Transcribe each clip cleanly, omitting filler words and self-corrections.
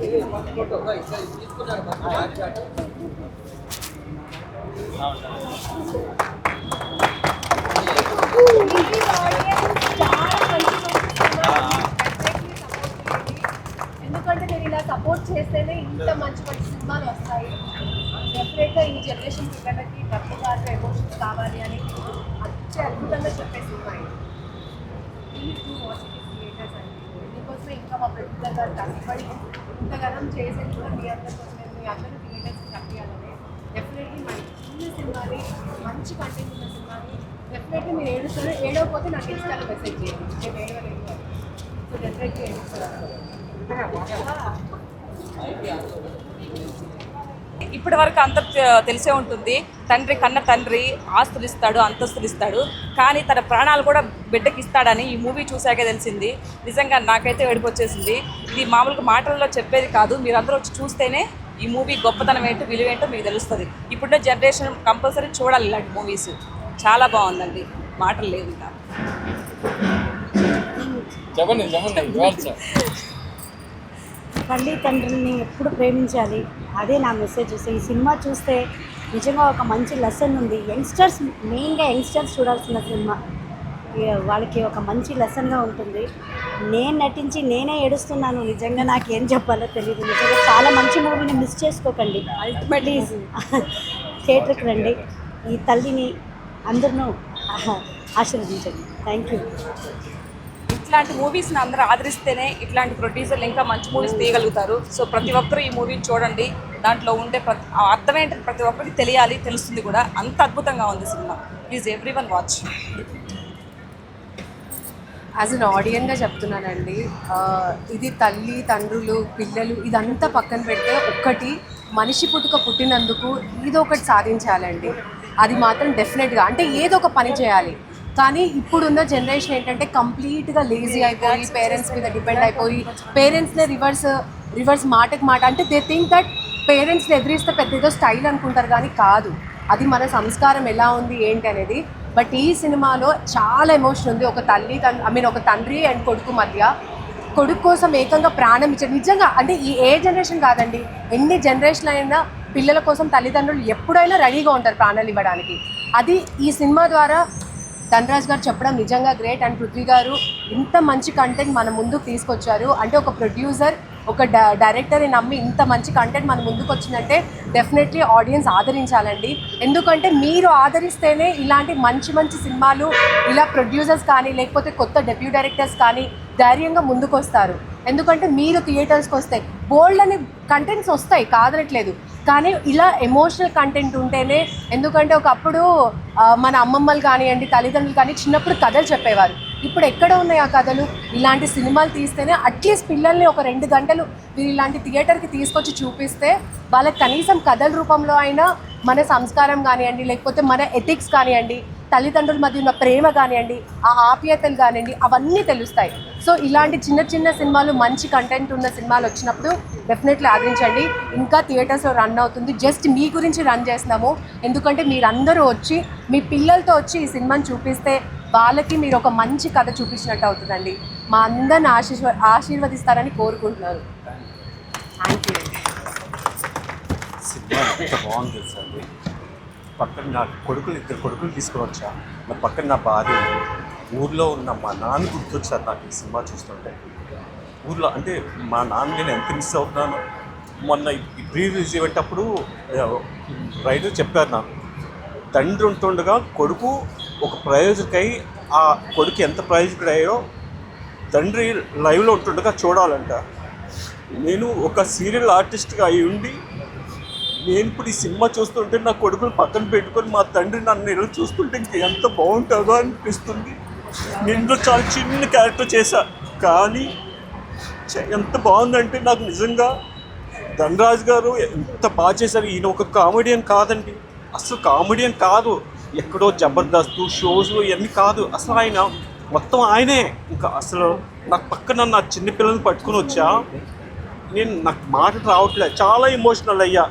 ఎందుకంటే నేను ఇలా సపోర్ట్ చేస్తేనే ఇంత మంచి మంచి సినిమాలు వస్తాయి. డెఫినెట్గా ఈ జనరేషన్ పిల్లలకి డబ్బు కాదు ఎమోషన్స్ కావాలి అని అద్భుతంగా చెప్పే సినిమా ఇది. థియేటర్స్ అండి దీనికోసమే ఇంకా మా ప్రొడ్యూసర్ గారు కష్టపడి ఇంతగానం చేసేది కూడా మీ అందరి కోసం మీ అందరూ థియేటర్స్కి కట్టియాలని. డెఫినెట్లీ మన చిన్న సినిమాని మంచి కంటెంట్ ఉన్న సినిమాని డెఫినెట్లీ మీరు ఏడుస్తారు. ఏడవకపోతే నాకు ఇన్స్టాలో మెసేజ్ చేయండి, నేను ఏడవలేదు. సో డెఫినెట్లీ ఏడుస్తారు. ఇప్పటి వరకు అంత తెలిసే ఉంటుంది, తండ్రి కన్న తండ్రి ఆస్తులు ఇస్తాడు, అంతస్తులు ఇస్తాడు, కానీ తన ప్రాణాలు కూడా బిడ్డకి ఇస్తాడని ఈ మూవీ చూశాకే తెలిసింది. నిజంగా నాకైతే ఏడుపు వచ్చేసింది. ఇది మామూలుగా మాటల్లో చెప్పేది కాదు, మీరందరూ వచ్చి చూస్తేనే ఈ మూవీ గొప్పతనం ఏంటో విలువేంటో మీకు తెలుస్తుంది. ఇప్పుడున్న జనరేషన్ కంపల్సరీ చూడాలి ఇలాంటి మూవీస్. చాలా బాగుందండి, మాటలు లేవు ఇంకా. తల్లి తండ్రిని ఎప్పుడు ప్రేమించాలి, అదే నా మెసేజ్. ఈ సినిమా చూస్తే నిజంగా ఒక మంచి లెసన్ ఉంది. యంగ్స్టర్స్, మెయిన్గా యంగ్స్టర్స్ చూడాల్సిన సినిమా. వాళ్ళకి ఒక మంచి లెసన్గా ఉంటుంది. నేను నటించి నేనే ఏడుస్తున్నాను, నిజంగా నాకేం చెప్పాలో తెలియదు. నిజంగా చాలా మంచి మూవీని మిస్ చేసుకోకండి. ప్లీజ్ థియేటర్కి రండి, ఈ తల్లిని అందరూ ఆశీర్వదించండి. Thank you. ఇట్లాంటి మూవీస్ని అందరూ ఆదరిస్తేనే ఇట్లాంటి ప్రొడ్యూసర్లు ఇంకా మంచి మూవీస్ తీయగలుగుతారు. సో ప్రతి ఒక్కరూ ఈ మూవీని చూడండి. దాంట్లో ఉండే అర్థమేంటి ప్రతి ఒక్కరికి తెలియాలి, తెలుస్తుంది కూడా. అంత అద్భుతంగా ఉంది సినిమా. Please everyone watch. As an ఆడియన్గా చెప్తున్నానండి, ఇది తల్లి తండ్రులు పిల్లలు ఇదంతా పక్కన పెడితే ఒక్కటి మనిషి పుట్టినందుకు ఏదో ఒకటి సాధించాలండి. అది మాత్రం డెఫినెట్గా, అంటే ఏదో ఒక పని చేయాలి. కానీ ఇప్పుడున్న జనరేషన్ ఏంటంటే కంప్లీట్గా లేజీ అయిపోయి పేరెంట్స్ మీద డిపెండ్ అయిపోయి పేరెంట్స్నే రివర్స్ మాటకి మాట, అంటే దే థింక్ దట్ పేరెంట్స్ని ఎదిరిస్తే పెద్ద ఏదో స్టైల్ అనుకుంటారు, కానీ కాదు. అది మన సంస్కారం ఎలా ఉంది ఏంటి అనేది. బట్ ఈ సినిమాలో చాలా ఎమోషన్ ఉంది. ఒక తండ్రి అండ్ కొడుకు మధ్య, కొడుకు కోసం ఏకంగా ప్రాణం ఇచ్చారు. నిజంగా అంటే ఏ జనరేషన్ కాదండి, ఎన్ని జనరేషన్ అయినా పిల్లల కోసం తల్లిదండ్రులు ఎప్పుడైనా రెడీగా ఉంటారు ప్రాణాలు ఇవ్వడానికి. అది ఈ సినిమా ద్వారా ధనరాజ్ గారు చెప్పడం నిజంగా గ్రేట్. అండ్ పృథ్వీ గారు ఇంత మంచి కంటెంట్ మన ముందుకు తీసుకొచ్చారు. అంటే ఒక ప్రొడ్యూసర్, ఒక డైరెక్టర్ని నమ్మి ఇంత మంచి కంటెంట్ మన ముందుకు వచ్చిందంటే డెఫినెట్లీ ఆడియన్స్ ఆదరించాలండి. ఎందుకంటే మీరు ఆదరిస్తేనే ఇలాంటి మంచి మంచి సినిమాలు ఇలా ప్రొడ్యూసర్స్ కానీ లేకపోతే కొత్త డెబ్యూ డైరెక్టర్స్ కానీ ధైర్యంగా ముందుకు వస్తారు. ఎందుకంటే మీరు థియేటర్స్కి వస్తే బోల్డ్ అనే కంటెంట్స్ వస్తాయి, కాదనట్లేదు, కానీ ఇలా ఎమోషనల్ కంటెంట్ ఉంటేనే. ఎందుకంటే ఒకప్పుడు మన అమ్మమ్మలు కానివ్వండి తల్లిదండ్రులు కానీ చిన్నప్పుడు కథలు చెప్పేవారు. ఇప్పుడు ఎక్కడ ఉన్నాయి ఆ కథలు? ఇలాంటి సినిమాలు తీస్తేనే అట్లీస్ట్ పిల్లల్ని ఒక 2 గంటలు మీరు ఇలాంటి థియేటర్కి తీసుకొచ్చి చూపిస్తే వాళ్ళకి కనీసం కథల రూపంలో అయినా మన సంస్కారం కానివ్వండి లేకపోతే మన ఎథిక్స్ కానివ్వండి తల్లిదండ్రుల మధ్య ఉన్న ప్రేమ కానివ్వండి ఆ ఆప్యాయతలు కానివ్వండి అవన్నీ తెలుస్తాయి. సో ఇలాంటి చిన్న చిన్న సినిమాలు మంచి కంటెంట్ ఉన్న సినిమాలు వచ్చినప్పుడు డెఫినెట్లీ ఆదరించండి. ఇంకా థియేటర్స్లో రన్ అవుతుంది. జస్ట్ మీ గురించి రన్ చేస్తున్నాము. ఎందుకంటే మీరందరూ వచ్చి మీ పిల్లలతో వచ్చి ఈ సినిమాని చూపిస్తే వాళ్ళకి మీరు ఒక మంచి కథ చూపించినట్టు అవుతుందండి. మా అందరిని ఆశీర్వదిస్తారని కోరుకుంటున్నాను. Thank you. సినిమా ఎంత బాగుంది సార్. పక్కన నా ఇద్దరు కొడుకులు తీసుకువచ్చా, నా పక్కన నా భార్య, ఊర్లో ఉన్న మా నాన్న గుర్తొచ్చారు నాకు ఈ సినిమా చూస్తుంటే. ఊర్లో అంటే మా నాన్న నేను ఎంత మిస్ అవుతున్నాను. మొన్న ఈ ప్రీ రిలీజ్ ఈవెంట్ అప్పుడు రైటర్ చెప్పారు నాకు, తండ్రి ఉంటుండగా కొడుకు ఒక ప్రయోజకై ఆ కొడుకు ఎంత ప్రయోజకుడయ్యో తండ్రి లైవ్లో ఉంటుండగా చూడాలంట. నేను ఒక సీరియల్ ఆర్టిస్ట్గా అయి ఉండి నేను ఇప్పుడు ఈ సినిమా చూస్తుంటే నా కొడుకుని పక్కన పెట్టుకొని మా తండ్రి నన్ను ఇలా చూస్తుంటే ఇంక ఎంత బాగుంటుందో అనిపిస్తుంది. నేను చాలా చిన్న క్యారెక్టర్ చేశా, కానీ ఎంత బాగుందంటే నాకు నిజంగా ధనరాజ్ గారు ఎంత బాగా చేశారు. ఈయన ఒక కామెడియన్ కాదండి, అసలు కామెడియన్ కాదు. ఎక్కడో జబర్దస్త్ షోస్ ఇవన్నీ కాదు, అసలు ఆయన మొత్తం ఆయనే. ఇంకా అసలు నాకు పక్కన నా చిన్నపిల్లల్ని పట్టుకుని వచ్చా, నాకు మాటలు రావట్లేదు, చాలా ఎమోషనల్ అయ్యా.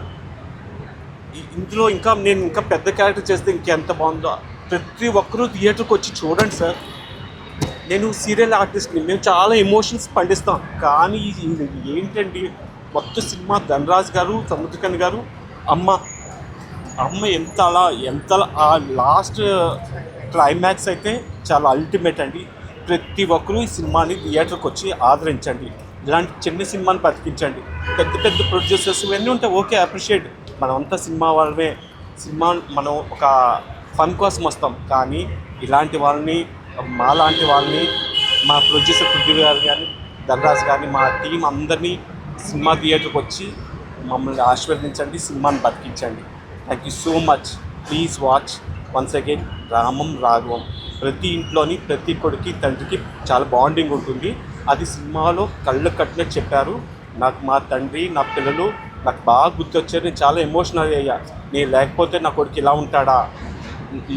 ఇందులో నేను ఇంకా పెద్ద క్యారెక్టర్ చేస్తే ఇంకెంత బాగుందో. ప్రతి ఒక్కరూ థియేటర్కి వచ్చి చూడండి సార్. నేను సీరియల్ ఆర్టిస్ట్ని, మేము చాలా ఎమోషన్స్ పండిస్తాం, కానీ ఏంటండి మొత్తం సినిమా ధనరాజ్ గారు, సముద్రకని గారు, అమ్మ ఎంత ఆ లాస్ట్ క్లైమాక్స్ అయితే చాలా అల్టిమేట్ అండి. ప్రతి ఒక్కరూ ఈ సినిమాని థియేటర్కి వచ్చి ఆదరించండి. ఇలాంటి చిన్న సినిమాని బతికించండి. పెద్ద పెద్ద ప్రొడ్యూసర్స్ ఇవన్నీ ఉంటే ఓకే, అప్రిషియేట్. మనమంతా సినిమా వాళ్ళమే, సినిమా మనం ఒక ఫన్ కోసం వస్తాం. కానీ ఇలాంటి వాళ్ళని, మాలాంటి వాళ్ళని, మా ప్రొడ్యూసర్ పృథ్వీ గారు కానీ, ధనరాజ్ కానీ, మా టీం అందరినీ సినిమా థియేటర్కి వచ్చి మమ్మల్ని ఆశీర్వదించండి, సినిమాని బతికించండి. Thank you so much. Please watch once again Ramam Raghavam. ప్రతి ఇంట్లోని ప్రతి కొడుకు తండ్రికి చాలా బాండింగ్ ఉంటుంది. అది సినిమాలో కళ్ళు కట్టినట్టు చెప్పారు. నాకు మా తండ్రి, నా పిల్లలు నాకు బాగా గుర్తొచ్చారు. నేను చాలా ఎమోషనల్ అయ్యా. నేను లేకపోతే నా కొడుకు ఇలా ఉంటాడా,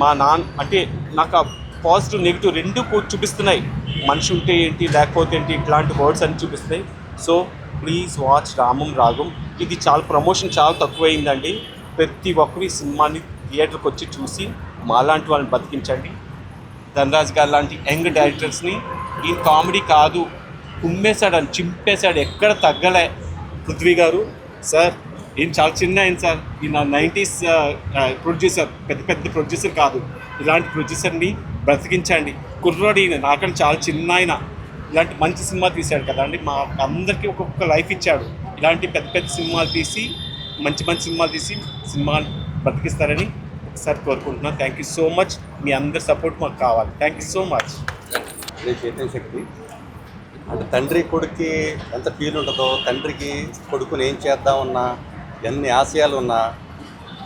మా నాన్న అంటే నాకు పాజిటివ్ నెగిటివ్ రెండు చూపిస్తున్నాయి. మనిషి ఉంటే ఏంటి, లేకపోతే ఏంటి, ఇట్లాంటి వర్డ్స్ అన్ని చూపిస్తున్నాయి. సో ప్లీజ్ వాచ్ రామం రాగం. ఇది చాలా ప్రమోషన్ చాలా తక్కువైందండి. ప్రతి ఒక్కరు ఈ సినిమాని థియేటర్కి వచ్చి చూసి మాలాంటి వాళ్ళని బతికించండి. ధనరాజ్ గారు లాంటి యంగ్ డైరెక్టర్స్ని, ఈ కామెడీ కాదు కుమ్మేశాడు అని చింపేశాడు, ఎక్కడ తగ్గలే. పృథ్వీ గారు సార్ ఈయన చాలా చిన్న ఆయన సార్, ఈయన 90s ప్రొడ్యూసర్, పెద్ద ప్రొడ్యూసర్ కాదు. ఇలాంటి ప్రొడ్యూసర్ని బ్రతికించండి. కుర్రాడు ఈయన, నాకన్నా చాలా చిన్న ఆయన. ఇలాంటి మంచి సినిమా తీశాడు కదండి, మా అందరికీ ఒక్కొక్క లైఫ్ ఇచ్చాడు. ఇలాంటి పెద్ద సినిమాలు తీసి, మంచి సినిమాలు తీసి సినిమాని బ్రతికిస్తారని ఒకసారి కోరుకుంటున్నాను. Thank you so much. మీ అందరి సపోర్ట్ మాకు కావాలి. Thank you so much. నేను చైతన్య శక్తి. అంటే తండ్రి కొడుక్కి ఎంత ఫీల్ ఉంటుందో, తండ్రికి కొడుకుని ఏం చేద్దామన్నా, ఎన్ని ఆశయాలు ఉన్నా,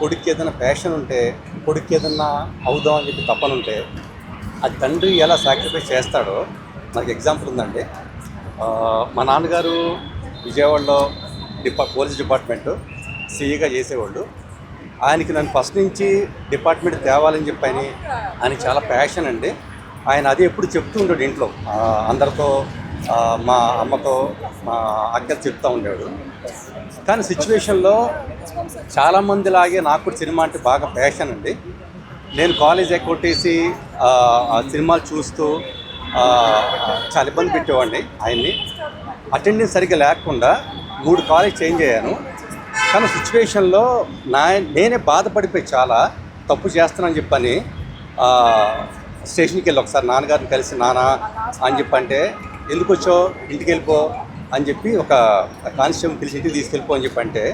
కొడుక్కి ఏదైనా ప్యాషన్ ఉంటే, కొడుక్కి ఏదైనా అవుదాం అని చెప్పి తపన ఉంటే, అది తండ్రి ఎలా సాక్రిఫైస్ చేస్తాడో నాకు ఎగ్జాంపుల్ ఉందండి. మా నాన్నగారు విజయవాడలో పోలీస్ డిపార్ట్మెంట్ సిఈగా చేసేవాళ్ళు. ఆయనకి నన్ను ఫస్ట్ నుంచి డిపార్ట్మెంట్ తేవాలని చెప్పని ఆయనకి చాలా ప్యాషన్ అండి. ఆయన అది ఎప్పుడు చెప్తూ ఉండేవాడు ఇంట్లో అందరితో, మా అమ్మతో, మా అక్కతో చెప్తూ ఉండేవాడు. కానీ సిచ్యువేషన్లో చాలామందిలాగే నాకు కూడా సినిమా అంటే బాగా ప్యాషన్ అండి. నేను కాలేజ్ ఎక్కొట్టేసి సినిమాలు చూస్తూ చాలా ఇబ్బంది పెట్టేవాడిని ఆయన్ని. అటెండెన్స్ సరిగ్గా లేకుండా 3 కాలేజ్ చేంజ్ అయ్యాను. కానీ సిచ్యువేషన్లో నేనే బాధపడిపోయి చాలా తప్పు చేస్తున్నానని చెప్పని స్టేషన్కి వెళ్ళి ఒకసారి నాన్నగారిని కలిసి, నాన్న అని చెప్పంటే, ఎందుకు వచ్చో ఇంటికి వెళ్ళిపో అని చెప్పి ఒక కానిస్టేబుల్ పిలిచి ఇంటికి తీసుకెళ్ళిపో అని చెప్పంటే,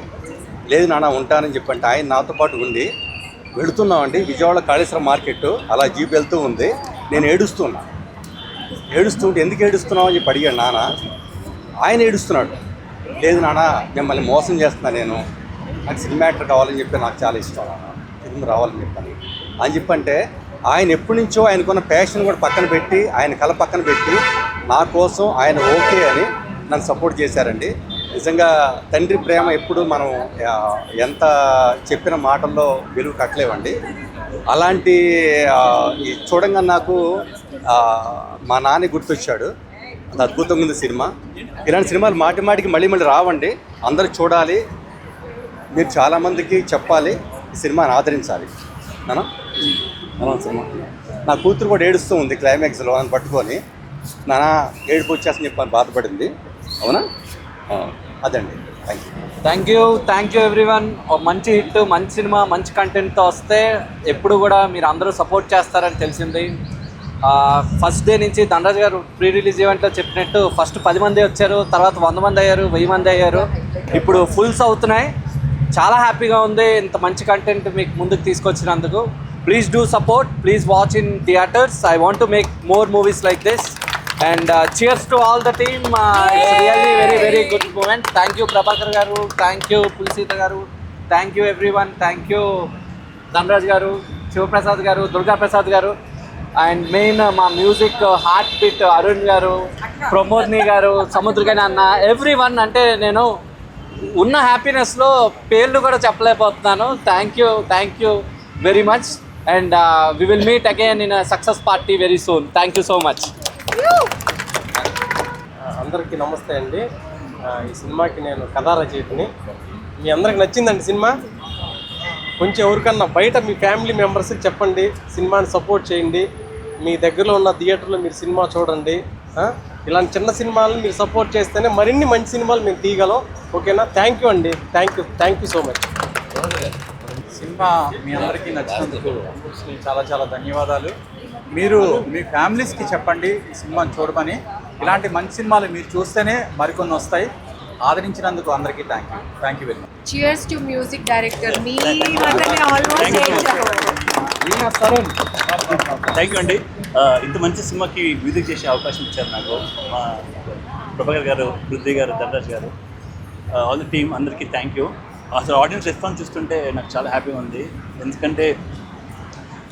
లేదు నాన్న ఉంటానని చెప్పంటే ఆయన నాతో పాటు ఉండి వెళుతున్నామండి. విజయవాడ కాళేశ్వరం మార్కెట్ అలా జీప్ వెళ్తూ ఉంది. నేను ఏడుస్తుంటే ఎందుకు ఏడుస్తున్నావు అని చెప్పి అడిగాడు నాన్న. ఆయన ఏడుస్తున్నాడు, లేదు నాన్న మిమ్మల్ని మోసం చేస్తున్నాను, నాకు సినిమా యాక్టర్ కావాలని చెప్పి నాకు చాలా ఇష్టం, ఫిల్మ్ రావాలని చెప్పని అని చెప్పంటే, ఆయన ఎప్పటి నుంచో ఆయనకున్న ప్యాషన్ కూడా పక్కన పెట్టి, ఆయన కళ పక్కన పెట్టి నా కోసం ఆయన ఓకే అని నన్ను సపోర్ట్ చేశారండి. నిజంగా తండ్రి ప్రేమ ఎప్పుడు మనం ఎంత చెప్పిన మాటల్లో విలువ కట్టలేవండి. అలాంటి చూడంగా నాకు మా నాన్న గుర్తొచ్చాడు. అది అద్భుతంగా ఉంది సినిమా. ఇలాంటి సినిమాలు మాటికి మళ్ళీ రావండి. అందరూ చూడాలి, మీరు చాలామందికి చెప్పాలి, ఈ సినిమాని ఆదరించాలి. నాన్న సినిమా నా కూతురు కూడా ఏడుస్తూ ఉంది క్లైమాక్స్లో అని పట్టుకొని, నాన్న ఏడుపు వచ్చేస్తని చెప్పని బాధపడింది. అవునా? అదండి. Thank you everyone. మంచి హిట్, మంచి సినిమా, మంచి కంటెంట్తో వస్తే ఎప్పుడు కూడా మీరు అందరూ సపోర్ట్ చేస్తారని తెలిసింది. ఫస్ట్ డే నుంచి ధనరాజ్ గారు ప్రీ రిలీజ్ ఈవెంట్లో చెప్పినట్టు ఫస్ట్ 10 మంది వచ్చారు, తర్వాత 100 మంది అయ్యారు, 1000 మంది అయ్యారు, ఇప్పుడు ఫుల్స్ అవుతున్నాయి. చాలా హ్యాపీగా ఉంది ఇంత మంచి కంటెంట్ మీకు ముందుకు తీసుకొచ్చినందుకు. Please do support, please watch in theatres. I want to make more movies like this. And cheers to all the team. It's really very good moment. Thank you Prabhakar garu, thank you Pulsita garu, thank you everyone, thank you Dhanraj garu, Shiva Prasad garu, Durga Prasad garu, and main ma music heartbeat Arun garu, Pramodni garu, Samudragani anna, everyone. Ante nenu unna happiness lo పేర్లు కూడా చెప్పలేకపోతున్నాను. Thank you very much, and we will meet again in a success party very soon. Thank you so much. అందరికీ నమస్తే అండి. ఈ సినిమాకి నేను కథా రచయితని. మీ అందరికి నచ్చిందండి సినిమా? కొంచెం ఎవరికన్నా బయట మీ ఫ్యామిలీ మెంబర్స్కి చెప్పండి, సినిమాని సపోర్ట్ చేయండి. మీ దగ్గరలో ఉన్న థియేటర్లో మీరు సినిమా చూడండి. ఇలాంటి చిన్న సినిమాలను మీరు సపోర్ట్ చేస్తేనే మరిన్ని మంచి సినిమాలు మేము తీయగలం. ఓకేనా? థ్యాంక్ యూ అండి. Thank you so much. సినిమా మీ అందరికీ నచ్చినందుకు చాలా చాలా ధన్యవాదాలు. మీరు మీ ఫ్యామిలీస్కి చెప్పండి ఈ సినిమాని చూడమని. ఇలాంటి మంచి సినిమాలు మీరు చూస్తేనే మరికొన్ని వస్తాయి. ఆదరించినందుకు అందరికీ thank you very much. Cheers to music director. మీ వల్లనే ఆల్మోస్ట్ థ్యాంక్ యూ అండి. ఇంత మంచి సినిమాకి మ్యూజిక్ చేసే అవకాశం ఇచ్చారు నాకు మా ప్రభాకర్ గారు, పృథ్వీ గారు, ధనరాజ్ గారు, ఆల్ ది టీమ్ అందరికీ థ్యాంక్ యూ. అసలు ఆడియన్స్ రెస్పాన్స్ చూస్తుంటే నాకు చాలా హ్యాపీగా ఉంది. ఎందుకంటే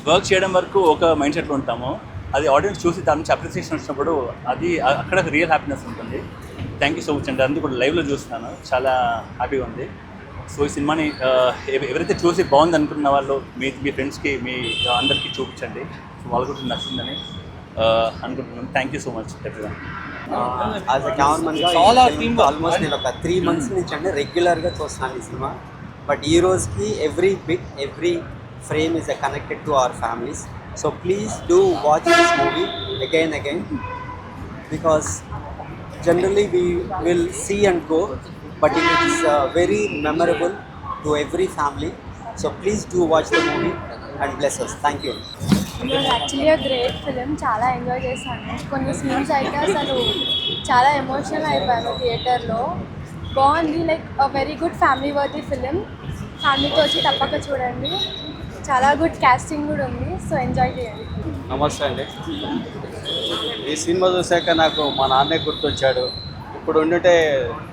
వర్క్ చేయడం వరకు ఒక మైండ్ సెట్లో ఉంటాము, అది ఆడియన్స్ చూసి దాని నుంచి అప్రిసియేషన్ వచ్చినప్పుడు అది అక్కడ రియల్ హ్యాపీనెస్ ఉంటుంది. థ్యాంక్ యూ సో మచ్ అండి. అందుకు లైవ్లో చూస్తున్నాను, చాలా హ్యాపీగా ఉంది. సో ఈ సినిమాని ఎవరైతే చూసి బాగుంది అనుకున్న వాళ్ళు మీ ఫ్రెండ్స్కి మీ అందరికీ చూపించండి. సో వాళ్ళు కూడా నచ్చిందని అనుకుంటున్నాను. Thank you so much everyone. As a కెమెరామెన్గా చాలా టీమ్ ఆల్మోస్ట్ నేను ఒక 3 months నుంచి అంటే రెగ్యులర్గా చూస్తున్నాను ఈ సినిమా. బట్ ఈ రోజుకి every bit every frame is connected to our families. So please do watch this movie again because generally we will see and go, but it is very memorable to every family. So please do watch the movie and bless us. Thank you. ఇది actually great film. చాలా enjoy చేశాను. కొన్ని scenes అయితే అసలు చాలా emotional అయిపోయాను థియేటర్లో. బాగుంది. Like a very good family worthy film. ఫ్యామిలీతో వచ్చి తప్పక చూడండి. చాలా గుడ్ కాస్టింగ్ కూడా ఉంది. సో ఎంజాయ్ చేయండి. నమస్తే అండి. ఈ సినిమా చూశాక నాకు మా నాన్నే గుర్తొచ్చాడు. ఇప్పుడు ఉండుంటే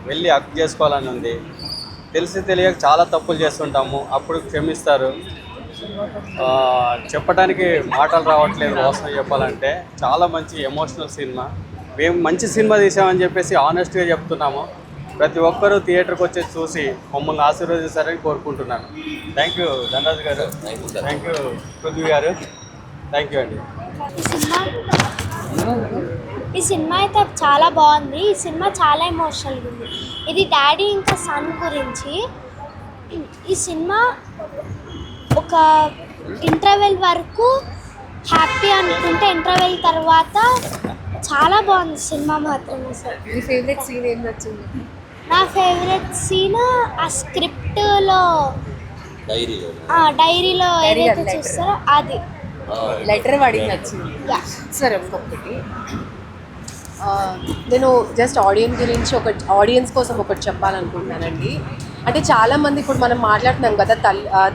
వెళ్ళి హక్ చేసుకోవాలని ఉంది. తెలిసి తెలియక చాలా తప్పులు చేస్తుంటాము, అప్పుడు క్షమిస్తారు. చెప్పడానికి మాటలు రావట్లేదు వాస్తవం చెప్పాలంటే. చాలా మంచి ఎమోషనల్ సినిమా. మేము మంచి సినిమా తీసామని చెప్పేసి ఆనెస్ట్గా చెప్తున్నాము. ప్రతి ఒక్కరూ థియేటర్కి వచ్చేసి చూసి మమ్మల్ని ఆశీర్వదిస్తారని కోరుకుంటున్నాను. థ్యాంక్ యూ ధనరాజ్ గారు, థ్యాంక్ యూ పృథ్వీ గారు, థ్యాంక్ యూ అండి. ఈ సినిమా అయితే చాలా బాగుంది. ఈ సినిమా చాలా ఎమోషనల్గా ఉంది. ఇది డాడీ ఇంకా సన్ గురించి. ఈ సినిమా ఒక ఇంటర్వెల్ వరకు హ్యాపీ అనుకుంటే ఇంటర్వెల్ తర్వాత చాలా బాగుంది సినిమా మాత్రం. అసలు మీ ఫేవరెట్ సీన్ ఏం నచ్చింది? నా ఫేవరెట్ సీన్ ఆ స్క్రిప్ట్లో డైరీలో ఏదైతే చూస్తారో అది లెటర్ వాడికి నచ్చింది. సరే ఒక్కొక్కటి నేను జస్ట్ ఆడియన్స్ కోసం ఒకటి చెప్పాలనుకుంటున్నానండి. అంటే చాలామంది ఇప్పుడు మనం మాట్లాడుతున్నాం కదా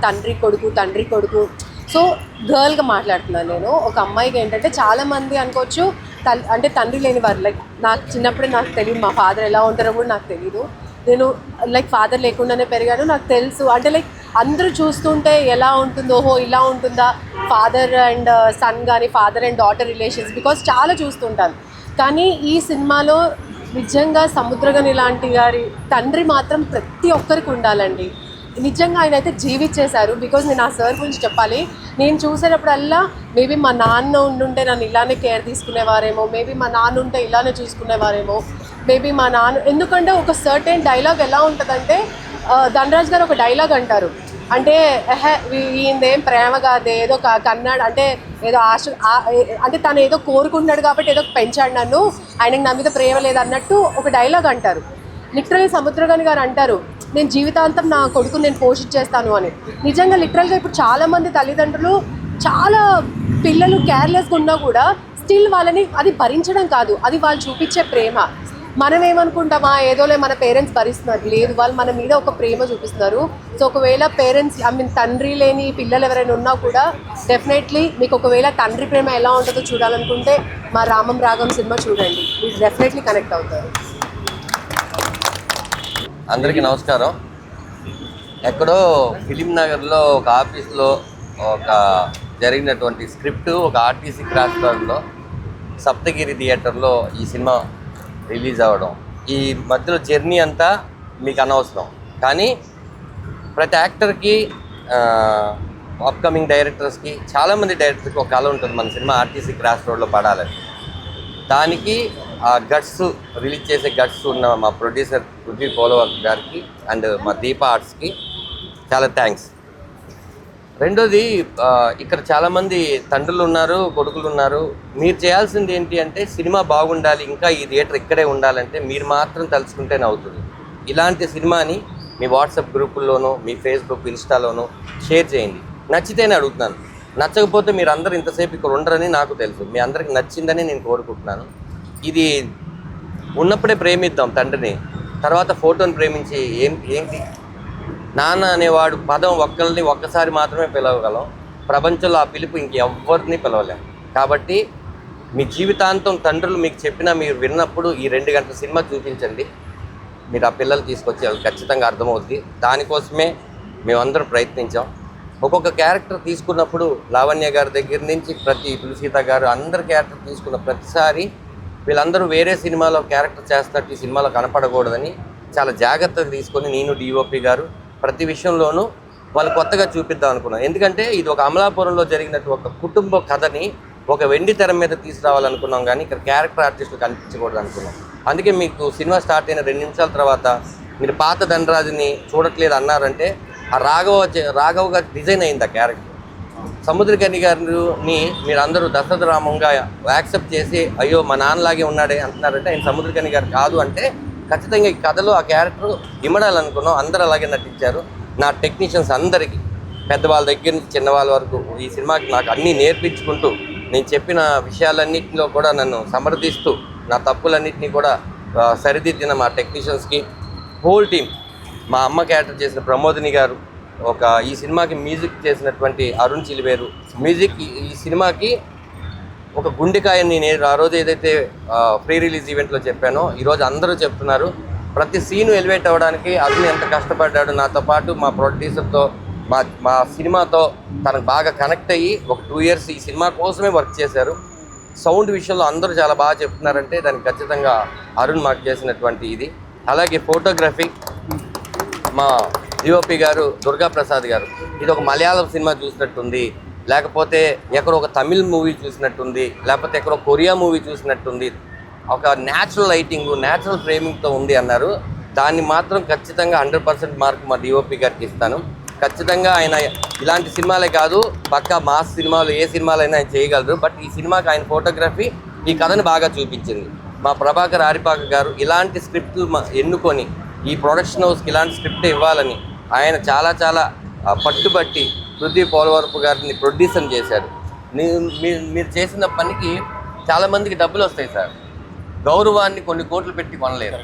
తండ్రి కొడుకు. సో గర్ల్గా మాట్లాడుతున్నాను నేను. ఒక అమ్మాయికి ఏంటంటే చాలామంది అనుకోవచ్చు అంటే తండ్రి లేని వారు. లైక్ నాకు చిన్నప్పుడే నాకు తెలియదు మా ఫాదర్ ఎలా ఉంటారో కూడా నాకు తెలీదు. నేను లైక్ ఫాదర్ లేకుండానే పెరిగాను. నాకు తెలుసు అంటే లైక్ అందరూ చూస్తుంటే ఎలా ఉంటుందో, ఓహో ఇలా ఉంటుందా ఫాదర్ అండ్ సన్ కానీ father and daughter relations, because చాలా చూస్తుంటాను. కానీ ఈ సినిమాలో నిజంగా సముద్రగని ఇలాంటి గారి తండ్రి మాత్రం ప్రతి ఒక్కరికి ఉండాలండి. నిజంగా ఆయన అయితే జీవించేశారు. బికాజ్ నేను ఆ సార్ గురించి చెప్పాలి. నేను చూసేటప్పుడల్లా మేబీ మా నాన్న ఉండుంటే నన్ను ఇలానే కేర్ తీసుకునేవారేమో, మేబీ మా నాన్న ఉంటే ఇలానే చూసుకునేవారేమో, మేబీ మా నాన్న. ఎందుకంటే ఒక సర్టెన్ డైలాగ్ ఎలా ఉంటుందంటే ధనరాజ్ గారు ఒక డైలాగ్ అంటారు, అంటే ఈయనదేం ప్రేమ కాదే, ఏదో కన్నాడు అంటే ఏదో ఆశ అంటే తను ఏదో కోరుకుంటున్నాడు కాబట్టి ఏదో పెంచాడు నన్ను, ఆయనకు నా మీద ప్రేమ లేదన్నట్టు ఒక డైలాగ్ అంటారు. లిటరల్లీ సముద్రగని గారు అంటారు, నేను జీవితాంతం నా కొడుకుని నేను పోషించేస్తాను అని. నిజంగా లిటరల్గా ఇప్పుడు చాలామంది తల్లిదండ్రులు చాలా పిల్లలు కేర్లెస్గా ఉన్నా కూడా స్టిల్ వాళ్ళని అది భరించడం కాదు, అది వాళ్ళు చూపించే ప్రేమ. మనం ఏమనుకుంటామా ఏదోలే మన పేరెంట్స్ భరిస్తున్నారు, లేదు వాళ్ళు మన మీద ఒక ప్రేమ చూపిస్తున్నారు. సో ఒకవేళ పేరెంట్స్ తండ్రి లేని పిల్లలు ఎవరైనా ఉన్నా కూడా డెఫినెట్లీ మీకు ఒకవేళ తండ్రి ప్రేమ ఎలా ఉంటుందో చూడాలనుకుంటే మా రామం రాగం సినిమా చూడండి, మీరు డెఫినెట్లీ కనెక్ట్ అవుతారు. అందరికీ నమస్కారం. ఎక్కడో ఫిలిం నగర్లో ఒక ఆఫీస్లో ఒక జరిగినటువంటి స్క్రిప్ట్ ఒక ఆర్టీసీ క్రాష్ రోడ్లో సప్తగిరి థియేటర్లో ఈ సినిమా రిలీజ్ అవ్వడం, ఈ మధ్యలో జర్నీ అంతా మీకు అనవసరం. కానీ ప్రతి యాక్టర్కి అప్కమింగ్ డైరెక్టర్స్కి చాలామంది డైరెక్టర్స్కి ఒక కళ ఉంటుంది మన సినిమా ఆర్టీసీ క్రాష్ రోడ్లో పడాలని. దానికి ఆ గట్స్ రిలీజ్ చేసే గట్స్ ఉన్న మా ప్రొడ్యూసర్ పృథ్వీ పోలవర్ గారికి అండ్ మా దీపా ఆర్ట్స్కి చాలా థ్యాంక్స్. రెండోది ఇక్కడ చాలామంది తండ్రులు ఉన్నారు, కొడుకులు ఉన్నారు. మీరు చేయాల్సింది ఏంటి అంటే సినిమా బాగుండాలి, ఇంకా ఈ థియేటర్ ఇక్కడే ఉండాలంటే మీరు మాత్రం తలుచుకుంటేనే అవుతుంది. ఇలాంటి సినిమాని మీ వాట్సాప్ గ్రూపుల్లోనూ, మీ ఫేస్బుక్, ఇన్స్టాలోనూ షేర్ చేయండి. నచ్చితేనే అడుగుతున్నాను, నచ్చకపోతే మీరు అందరూ ఇంతసేపు ఇక్కడ ఉండరని నాకు తెలుసు. మీ అందరికి నచ్చిందని నేను కోరుకుంటున్నాను. ఇది ఉన్నప్పుడే ప్రేమిద్దాం తండ్రిని, తర్వాత ఫోటోని ప్రేమించి ఏంటి నాన్న అనేవాడు పదం ఒక్కసారి మాత్రమే పిలవగలం. ప్రపంచంలో ఆ పిలుపు ఇంకెవ్వరిని పిలవలేం. కాబట్టి మీ జీవితాంతం తండ్రులు మీకు చెప్పినా మీరు విన్నప్పుడు ఈ 2 గంటల సినిమా చూపించండి. మీరు ఆ పిల్లలు తీసుకొచ్చి వాళ్ళకి ఖచ్చితంగా అర్థమవుద్ది. దానికోసమే మేమందరం ప్రయత్నించాం. ఒక్కొక్క క్యారెక్టర్ తీసుకున్నప్పుడు లావణ్య గారి దగ్గర నుంచి ప్రతి తులసీత గారు అందరు క్యారెక్టర్ తీసుకున్న ప్రతిసారి వీళ్ళందరూ వేరే సినిమాలో క్యారెక్టర్ చేస్తున్నట్టు ఈ సినిమాలో కనపడకూడదని చాలా జాగ్రత్తగా తీసుకొని నేను డిఓపి గారు ప్రతి విషయంలోనూ వాళ్ళు కొత్తగా చూపిద్దాం అనుకున్నాను. ఎందుకంటే ఇది ఒక అమలాపురంలో జరిగినట్టు ఒక కుటుంబ కథని ఒక వెండి తెర మీద తీసుకురావాలనుకున్నాం, కానీ ఇక్కడ క్యారెక్టర్ ఆర్టిస్టులు కనిపించకూడదు అనుకున్నాం. అందుకే మీకు సినిమా స్టార్ట్ అయిన 2 నిమిషాల తర్వాత మీరు పాత ధనరాజుని చూడట్లేదు అన్నారంటే ఆ రాఘవ్ గారు డిజైన్ అయింది ఆ క్యారెక్టర్. సముద్రకని గారిని మీరు అందరూ దశరథ రామంగా యాక్సెప్ట్ చేసి అయ్యో మా నాన్నలాగే ఉన్నాడే అంటున్నారంటే ఆయన సముద్రకని గారు కాదు అంటే ఖచ్చితంగా ఈ కథలో ఆ క్యారెక్టర్ ఇమ్మడాలనుకున్నాం. అందరూ అలాగే నటించారు. నా టెక్నీషియన్స్ అందరికీ పెద్దవాళ్ళ దగ్గర నుంచి చిన్నవాళ్ళ వరకు ఈ సినిమాకి నాకు అన్నీ నేర్పించుకుంటూ నేను చెప్పిన విషయాలన్నింటిలో కూడా నన్ను సమర్థిస్తూ నా తప్పులన్నింటినీ కూడా సరిదిద్దిన మా టెక్నీషియన్స్కి, హోల్ టీమ్, మా అమ్మ క్యారెక్టర్ చేసిన ప్రమోదిని గారు, ఈ సినిమాకి మ్యూజిక్ చేసినటువంటి అరుణ్ చిలివేరు, మ్యూజిక్ ఈ సినిమాకి ఒక గుండెకాయని నేను ఆ రోజు ఏదైతే ప్రీ రిలీజ్ ఈవెంట్లో చెప్పానో ఈరోజు అందరూ చెప్తున్నారు. ప్రతి సీను ఎలివేట్ అవ్వడానికి అరుణ్ ఎంత కష్టపడ్డాడు. నాతో పాటు మా ప్రొడ్యూసర్తో మా సినిమాతో తనకు బాగా కనెక్ట్ అయ్యి ఒక 2 years ఈ సినిమా కోసమే వర్క్ చేశారు. సౌండ్ విషయంలో అందరూ చాలా బాగా చెప్తున్నారంటే దానికి ఖచ్చితంగా అరుణ్ మాకు చేసినటువంటి ఇది. అలాగే ఫోటోగ్రఫీ మా డిఓపి గారు దుర్గా ప్రసాద్ గారు, ఇది ఒక మలయాళం సినిమా చూసినట్టుంది, లేకపోతే ఎక్కడో ఒక తమిళ్ మూవీ చూసినట్టుంది, లేకపోతే ఎక్కడో కొరియా మూవీ చూసినట్టుంది, ఒక న్యాచురల్ లైటింగ్, న్యాచురల్ ఫ్రేమింగ్తో ఉంది అన్నారు. దాన్ని మాత్రం ఖచ్చితంగా 100% మార్క్ మా డిఓపి గారికి ఇస్తాను. ఖచ్చితంగా ఆయన ఇలాంటి సినిమాలే కాదు, పక్కా మాస్ సినిమాలు ఏ సినిమాలైనా ఆయన చేయగలరు. బట్ ఈ సినిమాకి ఆయన ఫోటోగ్రఫీ ఈ కథను బాగా చూపించింది. మా ప్రభాకర్ ఆరిపాక గారు ఇలాంటి స్క్రిప్ట్లు ఎన్నుకొని ఈ ప్రొడక్షన్ హౌస్కి ఇలాంటి స్క్రిప్ట్ ఇవ్వాలని ఆయన చాలా పట్టుబట్టి పృథ్వీ పోలవరపు గారిని ప్రొడ్యూసర్ చేశారు. మీరు చేసిన పనికి చాలామందికి డబ్బులు వస్తాయి సార్, గౌరవాన్ని కొన్ని కోట్లు పెట్టి కొనలేరు.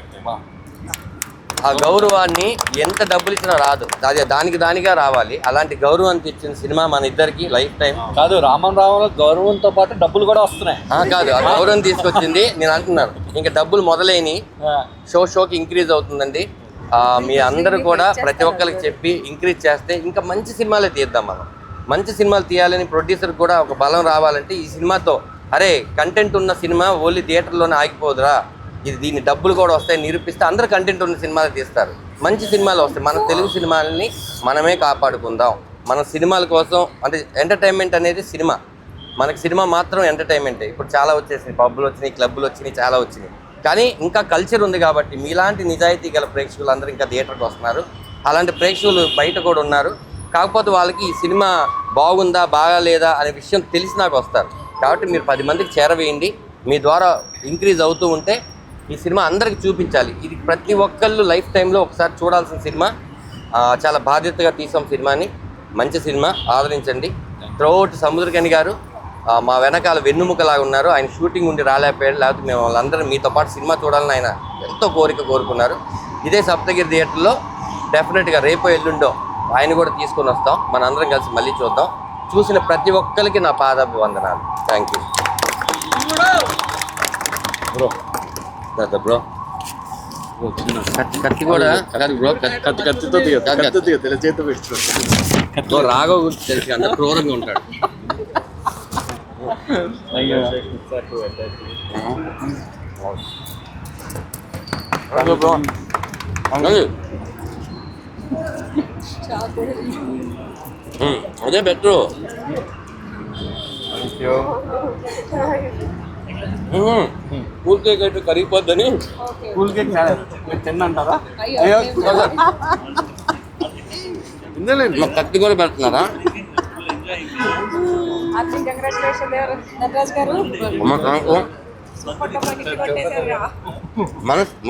ఆ గౌరవాన్ని ఎంత డబ్బులు ఇచ్చినా రాదు, అది దానిగా రావాలి. అలాంటి గౌరవాన్ని తెచ్చిన సినిమా మన ఇద్దరికి లైఫ్ టైం. కాదు, రామరావులో గౌరవంతో పాటు డబ్బులు కూడా వస్తున్నాయి. కాదు, ఆ గౌరవం తీసుకొచ్చింది నేను అంటున్నాను. ఇంకా డబ్బులు మొదలైనవి, షోకి ఇంక్రీజ్ అవుతుందండి. మీ అందరూ కూడా ప్రతి ఒక్కరికి చెప్పి ఇంక్రీజ్ చేస్తే ఇంకా మంచి సినిమాలే తీద్దాం. మనం మంచి సినిమాలు తీయాలని ప్రొడ్యూసర్ కూడా ఒక బలం రావాలంటే ఈ సినిమాతో అరే కంటెంట్ ఉన్న సినిమా ఓన్లీ థియేటర్లోనే ఆగిపోదురా, దీని డబ్బులు కూడా వస్తాయి నిరూపిస్తే అందరూ కంటెంట్ ఉన్న సినిమాలు తీస్తారు, మంచి సినిమాలు వస్తాయి. మన తెలుగు సినిమాలని మనమే కాపాడుకుందాం. మన సినిమాల కోసం అంటే ఎంటర్టైన్మెంట్ అనేది సినిమా, మనకి సినిమా మాత్రం ఎంటర్టైన్మెంటే. ఇప్పుడు చాలా వచ్చేసినాయి, పబ్బులు వచ్చినాయి, క్లబ్బులు వచ్చినాయి, చాలా వచ్చినాయి. కానీ ఇంకా కల్చర్ ఉంది కాబట్టి మీలాంటి నిజాయితీ గల ప్రేక్షకులు అందరూ ఇంకా థియేటర్కి వస్తున్నారు. అలాంటి ప్రేక్షకులు బయట కూడా ఉన్నారు. కాకపోతే వాళ్ళకి ఈ సినిమా బాగుందా బాగాలేదా అనే విషయం తెలిసి నాకు వస్తారు. కాబట్టి మీరు 10 మందికి చేరవేయండి. మీ ద్వారా ఇంక్రీజ్ అవుతూ ఉంటే ఈ సినిమా అందరికి చూపించాలి. ఇది ప్రతి ఒక్కళ్ళు లైఫ్ టైంలో ఒకసారి చూడాల్సిన సినిమా. చాలా బాధ్యతగా తీసాం సినిమాని. మంచి సినిమా, ఆదరించండి. త్రూఅవుట్ సముద్రకని గారు మా వెనకాల వెన్నుముకలాగా ఉన్నారు. ఆయన షూటింగ్ ఉండి రాలేకపోయాడు, లేకపోతే మేము వాళ్ళందరూ మీతో పాటు సినిమా చూడాలని ఆయన ఎంతో కోరుకున్నారు. ఇదే సప్తగిరి థియేటర్లో డెఫినెట్గా రేపో ఎల్లుండో ఆయన కూడా తీసుకొని వస్తాం. మన అందరం కలిసి మళ్ళీ చూద్దాం. చూసిన ప్రతి ఒక్కరికి నా పాదాభివందనాలు. Thank you bro. బ్రో కత్తి కూడా బ్రో, కత్తితో రాఘవ్ గురించి తెలిసి అంత క్రూరంగా ఉంటాడు. అదే బెటరు. కూల్ కేక్ అయితే కరిగిపోద్దని కూల్ కేక్ తిన్నంటారా? కత్తి కూడా పెడుతున్నారా? హ్యాపీ కంగ్రాచులేషన్ నటరాజ్ గారు.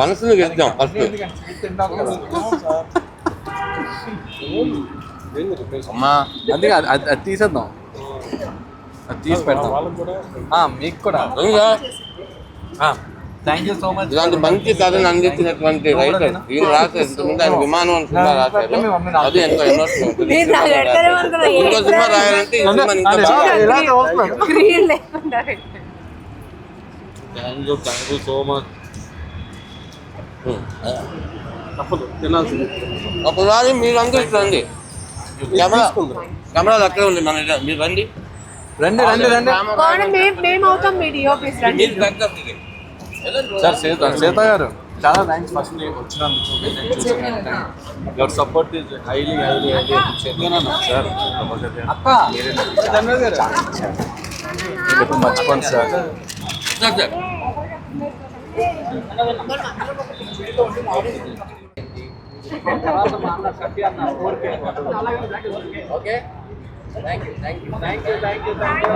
మనసును గెలుద్దాం ఫస్ట్. అమ్మా అందుకే అది తీసేద్దాం, అది తీసి పెడతాం మీకు కూడా. Thank you so much. ఇలాంటి మంచి కథను అందించినటువంటి రైటర్ ఈయన రాశారు. ఇంతకుముందు ఆయన విమానం అని సినిమా రాశారు, అది ఎంతో ఎమోషనల్ ఉంటుంది. ఇంకో సినిమా రాయాలంటే ఈ సినిమా ఇంకా థ్యాంక్ యూ సో మచ్. ఒకసారి మీరందరూ రండి, కెమెరా అక్కడే ఉంది, మన మీరు రండి రండి రండి రండి మేము అవుతాం మీ డిఓపీస్ రండి. సార్. సీత గారు చాలా థ్యాంక్స్ ఫస్ట్ వచ్చినందుకు. Your support is highly highly highly sir. అక్క ధన్యవాద్ గారు మర్చిపోండి sir. Okay thank you thank you thank you thank you thank you.